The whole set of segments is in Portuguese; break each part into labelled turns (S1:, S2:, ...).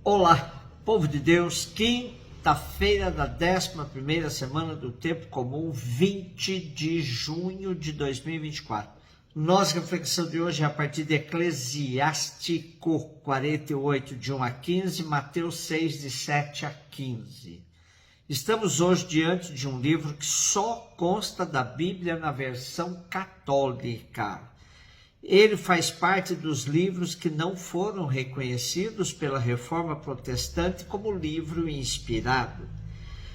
S1: Olá, povo de Deus, quinta-feira da 11ª semana do Tempo Comum, 20 de junho de 2024. Nossa reflexão de hoje é a partir de Eclesiástico 48, de 1 a 15, Mateus 6, de 7 a 15. Estamos hoje diante de um livro que só consta da Bíblia na versão católica. Ele faz parte dos livros que não foram reconhecidos pela Reforma Protestante como livro inspirado.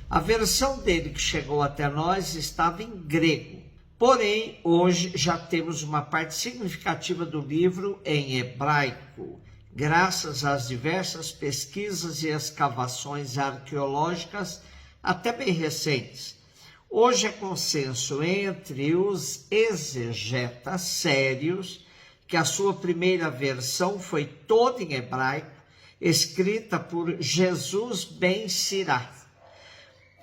S1: A versão dele que chegou até nós estava em grego, porém hoje já temos uma parte significativa do livro em hebraico, graças às diversas pesquisas e escavações arqueológicas até bem recentes. Hoje é consenso entre os exegetas sérios que a sua primeira versão foi toda em hebraico, escrita por Jesus ben Sirá,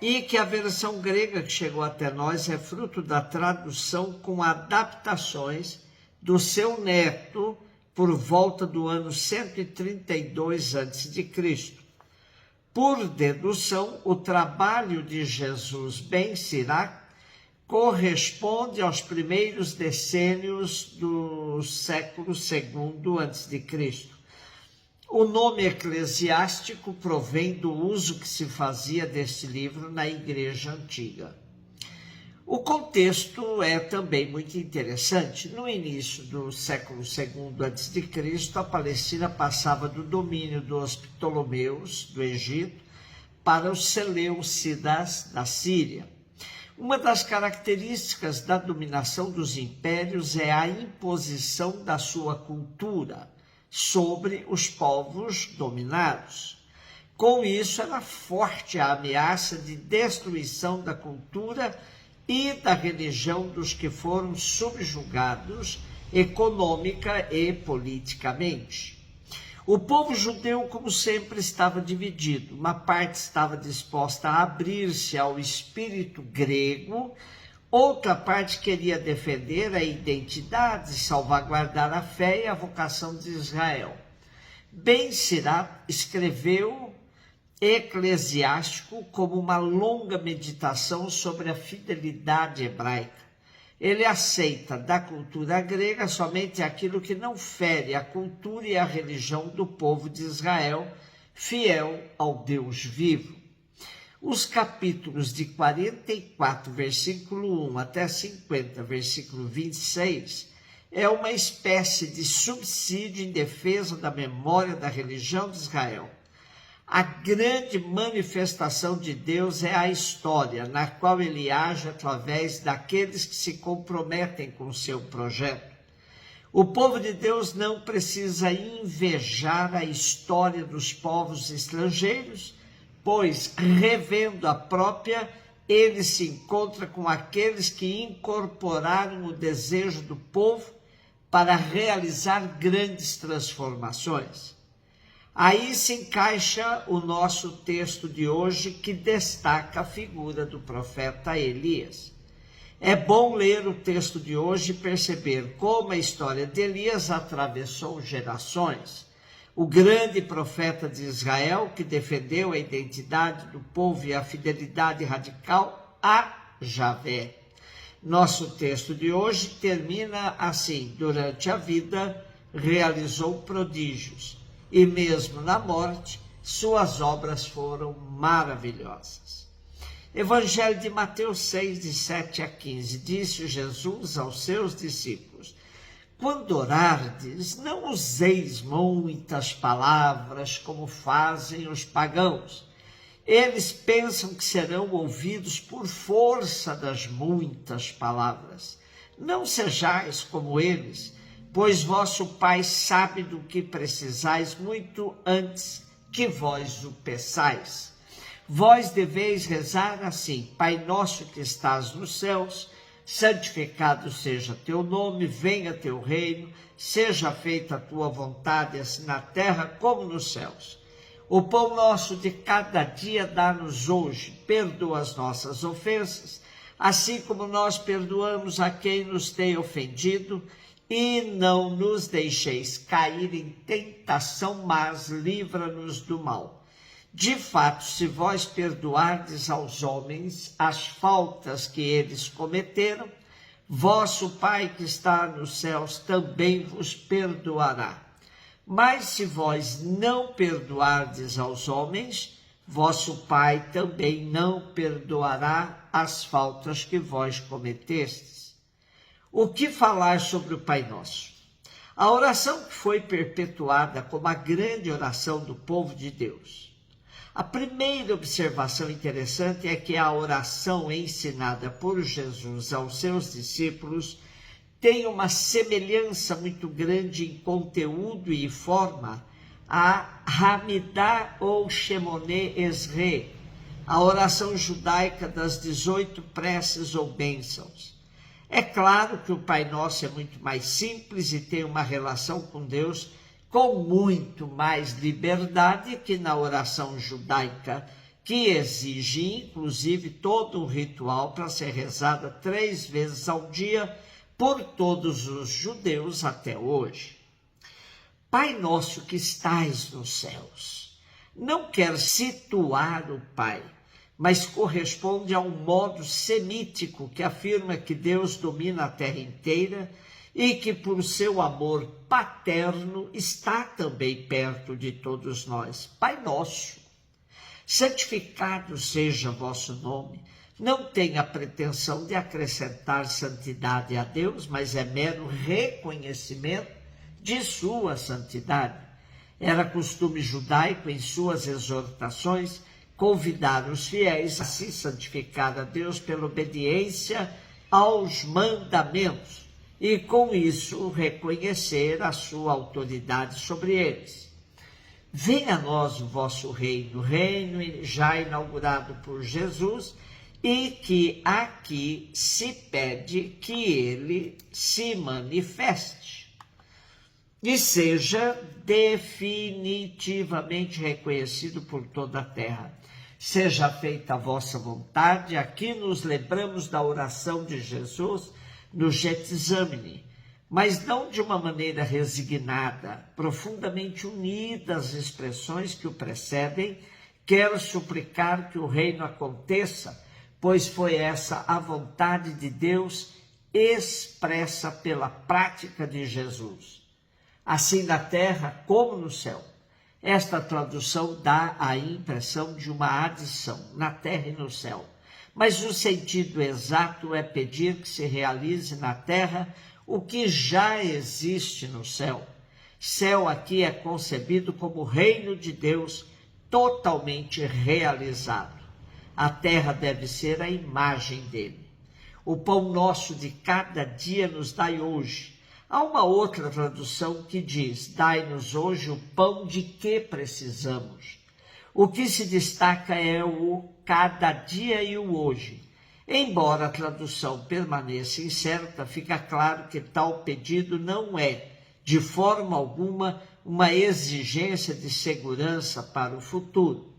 S1: e que a versão grega que chegou até nós é fruto da tradução com adaptações do seu neto por volta do ano 132 a.C. Por dedução, o trabalho de Jesus ben Sirá corresponde aos primeiros decênios do século II a.C. O nome eclesiástico provém do uso que se fazia deste livro na Igreja Antiga. O contexto é também muito interessante. No início do século II a.C., a Palestina passava do domínio dos Ptolomeus, do Egito, para os Seleucidas, da Síria. Uma das características da dominação dos impérios é a imposição da sua cultura sobre os povos dominados. Com isso, era forte a ameaça de destruição da cultura e da religião dos que foram subjugados econômica e politicamente. O povo judeu, como sempre, estava dividido. Uma parte estava disposta a abrir-se ao espírito grego, outra parte queria defender a identidade, salvaguardar a fé e a vocação de Israel. Ben Sirá escreveu Eclesiástico como uma longa meditação sobre a fidelidade hebraica. Ele aceita da cultura grega somente aquilo que não fere a cultura e a religião do povo de Israel, fiel ao Deus vivo. Os capítulos de 44, versículo 1 até 50, versículo 26, é uma espécie de subsídio em defesa da memória da religião de Israel. A grande manifestação de Deus é a história, na qual ele age através daqueles que se comprometem com o seu projeto. O povo de Deus não precisa invejar a história dos povos estrangeiros, pois, revendo a própria, ele se encontra com aqueles que incorporaram o desejo do povo para realizar grandes transformações. Aí se encaixa o nosso texto de hoje, que destaca a figura do profeta Elias. É bom ler o texto de hoje e perceber como a história de Elias atravessou gerações. O grande profeta de Israel, que defendeu a identidade do povo e a fidelidade radical a Javé. Nosso texto de hoje termina assim: durante a vida realizou prodígios, e mesmo na morte, suas obras foram maravilhosas. Evangelho de Mateus 6, de 7 a 15, disse Jesus aos seus discípulos: quando orardes, não useis muitas palavras como fazem os pagãos. Eles pensam que serão ouvidos por força das muitas palavras. Não sejais como eles, pois vosso Pai sabe do que precisais muito antes que vós o peçais. Vós deveis rezar assim: Pai nosso que estás nos céus, santificado seja teu nome, venha teu reino, seja feita a tua vontade, assim na terra como nos céus. O pão nosso de cada dia dá-nos hoje, perdoa as nossas ofensas, assim como nós perdoamos a quem nos tem ofendido, e não nos deixeis cair em tentação, mas livra-nos do mal. De fato, se vós perdoardes aos homens as faltas que eles cometeram, vosso Pai que está nos céus também vos perdoará. Mas se vós não perdoardes aos homens, vosso Pai também não perdoará as faltas que vós cometestes. O que falar sobre o Pai Nosso? A oração que foi perpetuada como a grande oração do povo de Deus. A primeira observação interessante é que a oração ensinada por Jesus aos seus discípulos tem uma semelhança muito grande em conteúdo e forma a Hamidá ou Shemone Esre, a oração judaica das 18 preces ou bênçãos. É claro que o Pai Nosso é muito mais simples e tem uma relação com Deus com muito mais liberdade que na oração judaica, que exige inclusive todo um ritual para ser rezada 3 vezes ao dia por todos os judeus até hoje. Pai nosso que estais nos céus, não quer situar o Pai, mas corresponde a um modo semítico que afirma que Deus domina a terra inteira e que por seu amor paterno está também perto de todos nós. Pai nosso, santificado seja vosso nome. Não tem a pretensão de acrescentar santidade a Deus, mas é mero reconhecimento de sua santidade. Era costume judaico em suas exortações convidar os fiéis a se santificar a Deus pela obediência aos mandamentos e com isso reconhecer a sua autoridade sobre eles. Venha a nós o vosso reino já inaugurado por Jesus, e que aqui se pede que ele se manifeste e seja definitivamente reconhecido por toda a terra. Seja feita a vossa vontade. Aqui nos lembramos da oração de Jesus no Getsemane, mas não de uma maneira resignada, profundamente unida às expressões que o precedem. Quero suplicar que o reino aconteça, pois foi essa a vontade de Deus expressa pela prática de Jesus. Assim na terra como no céu. Esta tradução dá a impressão de uma adição, na terra e no céu. Mas o sentido exato é pedir que se realize na terra o que já existe no céu. Céu aqui é concebido como o reino de Deus totalmente realizado. A terra deve ser a imagem dele. O pão nosso de cada dia nos dai hoje. Há uma outra tradução que diz: dai-nos hoje o pão de que precisamos. O que se destaca é o cada dia e o hoje. Embora a tradução permaneça incerta, fica claro que tal pedido não é, de forma alguma, uma exigência de segurança para o futuro.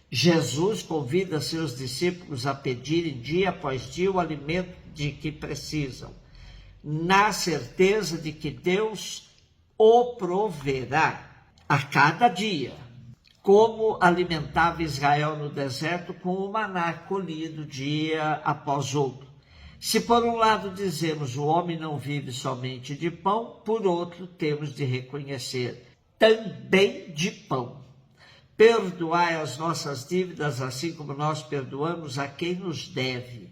S1: Jesus convida seus discípulos a pedirem dia após dia o alimento de que precisam, na certeza de que Deus o proverá a cada dia, como alimentava Israel no deserto com o maná colhido dia após outro. Se por um lado dizemos o homem não vive somente de pão, por outro temos de reconhecer também de pão. Perdoai as nossas dívidas, assim como nós perdoamos a quem nos deve.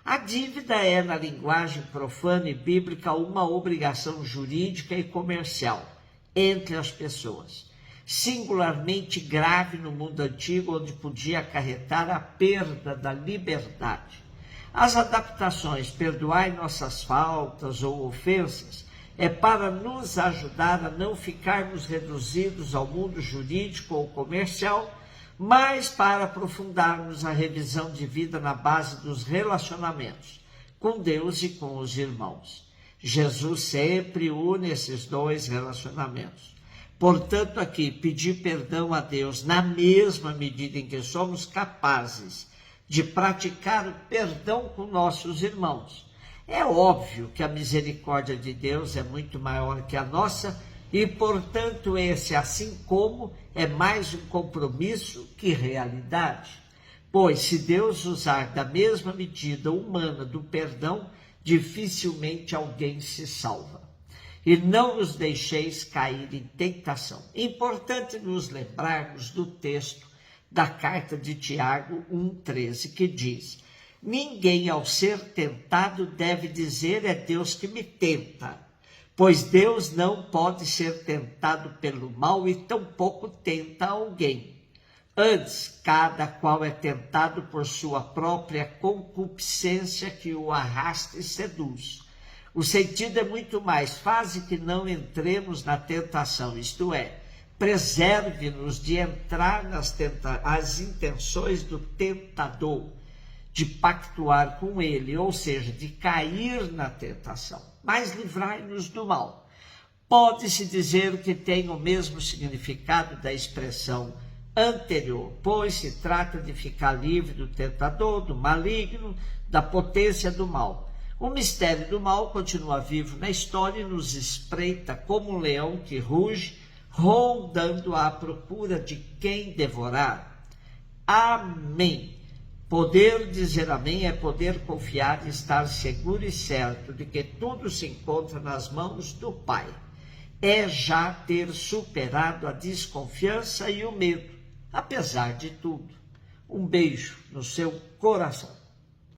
S1: A dívida é, na linguagem profana e bíblica, uma obrigação jurídica e comercial entre as pessoas, singularmente grave no mundo antigo, onde podia acarretar a perda da liberdade. As adaptações perdoai nossas faltas ou ofensas é para nos ajudar a não ficarmos reduzidos ao mundo jurídico ou comercial, mas para aprofundarmos a revisão de vida na base dos relacionamentos com Deus e com os irmãos. Jesus sempre une esses dois relacionamentos. Portanto, aqui, pedir perdão a Deus na mesma medida em que somos capazes de praticar o perdão com nossos irmãos É óbvio que a misericórdia de Deus é muito maior que a nossa e, portanto, esse, assim como, é mais um compromisso que realidade. Pois, se Deus usar da mesma medida humana do perdão, dificilmente alguém se salva. E não nos deixeis cair em tentação. Importante nos lembrarmos do texto da carta de Tiago 1,13, que diz: ninguém ao ser tentado deve dizer é Deus que me tenta, pois Deus não pode ser tentado pelo mal e tampouco tenta alguém. Antes, cada qual é tentado por sua própria concupiscência que o arrasta e seduz. O sentido é muito mais: faze que não entremos na tentação, isto é, preserve-nos de entrar as intenções do tentador, de pactuar com ele, ou seja, de cair na tentação, mas livrai-nos do mal. Pode-se dizer que tem o mesmo significado da expressão anterior, pois se trata de ficar livre do tentador, do maligno, da potência do mal. O mistério do mal continua vivo na história e nos espreita como um leão que ruge, rondando à procura de quem devorar. Amém. Poder dizer amém é poder confiar e estar seguro e certo de que tudo se encontra nas mãos do Pai. É já ter superado a desconfiança e o medo, apesar de tudo. Um beijo no seu coração.